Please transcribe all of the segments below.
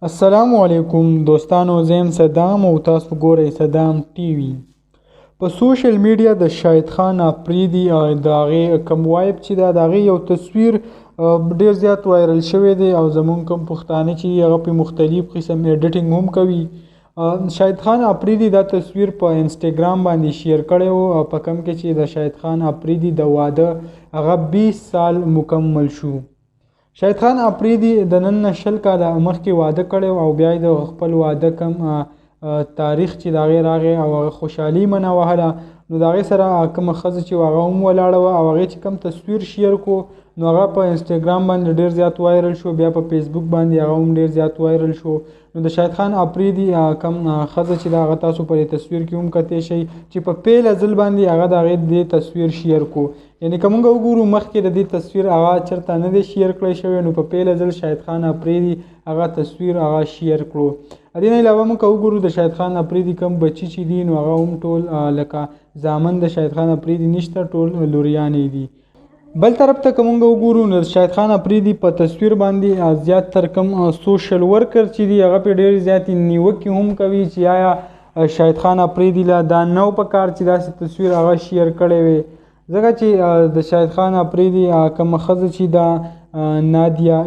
السلام علیکم دوستانو، زه یم صدام او تاسو ګورئ صدام ټي وي. په سوشل میډیا د شاهد خان افریدي د هغې کوم وایب چې ده د هغې یو تصویر ډېر زیات وایرل شوی دی او زمونږ کوم پښتانه چې هغه پرې مختلف قسم ایډیټینګ هم کوي. شاهد خان افریدي دا تصویر په انسټاګرام باندې شیر کړی و او په کوم کې چې د شاهد خان افریدي د واده هغه 20 سال مکمل شو. شاهد خان افریدي د نن نه 20 کاله مخکې واده کړی او بیا یې د خپل واده کم تاریخ چې د هغې راغی او هغه خوشحالي منه وهله، نو د هغې سره کومه ښځه چې هغه هم ولاړه وه او هغې چې کوم تصویر شیر کړو نو هغه په انسټاګرام باندې ډېر زیات وایرل شو، بیا په فیسبوک باندې هغه هم ډېر زیات وایرل شو. نو د شاهد خان افریدي کوم ښځه چې ده هغه تاسو په دې تصویر کې هم کتی شئ چې په پیله ځل باندې هغه د هغې دې تصویر شیر کړو. یعنې که موږ وګورو مخکې د دې تصویر هغه چېرته نه دی شیر کړی شوی، نو په پیله ځل شاهد خان افریدي هغه تصویر هغه شیر کړو. د دې نه علاوه موږ که وګورو د شاهد خان افریدي کوم بچي چې دي نو هغه هم ټول لکه زامن د شاهد خان افریدي نشته، ټول لوریانې دي. بل طرف ته که موږ وګورو نو د شاهد خان افریدي په تصویر باندې زیات تر کم سوشل ورکر چې دي هغه پرې ډېرې زیاتې نیوکې هم کوي چې آیا شاهد خان افریدي له دا نه و په کار چې داسې تصویر هغه شیر کړی وی، ځکه چې د شاهد خان افریدي کومه ښځه چې ده نادیه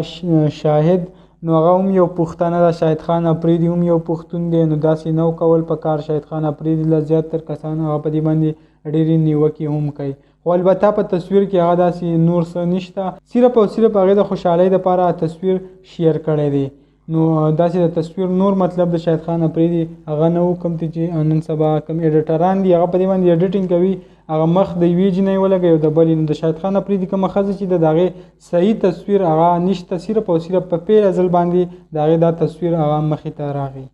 شاهد نو هغه هم یو پښتنه ده، شاهد خان افریدي هم یو پښتون دی، نو داسې نه کول په کار. شاهد خان افریدي له زیات تر کسان هغه په دې باندې ډېرې نیوکې هم کوي، خو البته په تصویر کې هغه داسې نور څه نشته، صرف او صرف هغې د خوشحالۍ دپاره تصویر شیر کړی دی. نو داسې د تصویر نور مطلب د شاهد خان افریدي هغه نه و، کوم چې نن سبا کوم ایډیټران دي هغه په دې باندې ایډیټینګ کوي، هغه مخ د یوې جینۍ ولګوي او د بلې. نو د شاهد خان افریدي کومه ښځه چې د هغې صحیح تصویر هغه نشته، صرف او صرف په پیله ځل باندې د هغې دا تصویر هغه مخې ته راغی.